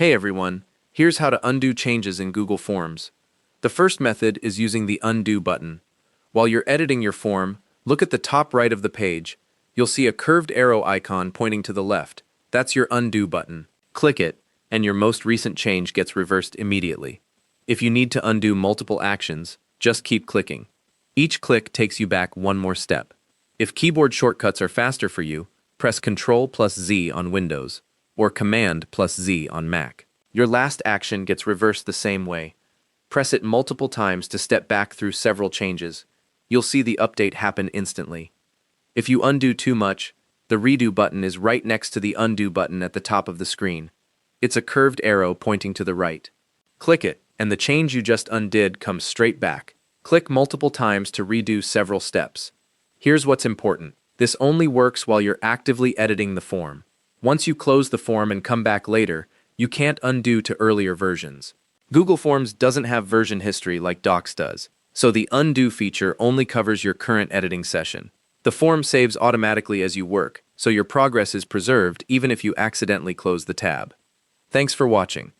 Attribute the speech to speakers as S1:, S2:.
S1: Hey everyone, here's how to undo changes in Google Forms. The first method is using the Undo button. While you're editing your form, look at the top right of the page. You'll see a curved arrow icon pointing to the left. That's your Undo button. Click it, and your most recent change gets reversed immediately. If you need to undo multiple actions, just keep clicking. Each click takes you back one more step. If keyboard shortcuts are faster for you, press Ctrl+Z on Windows, or Command+Z on Mac. Your last action gets reversed the same way. Press it multiple times to step back through several changes. You'll see the update happen instantly. If you undo too much, the Redo button is right next to the Undo button at the top of the screen. It's a curved arrow pointing to the right. Click it, and the change you just undid comes straight back. Click multiple times to redo several steps. Here's what's important. This only works while you're actively editing the form. Once you close the form and come back later, you can't undo to earlier versions. Google Forms doesn't have version history like Docs does, so the Undo feature only covers your current editing session. The form saves automatically as you work, so your progress is preserved even if you accidentally close the tab. Thanks for watching.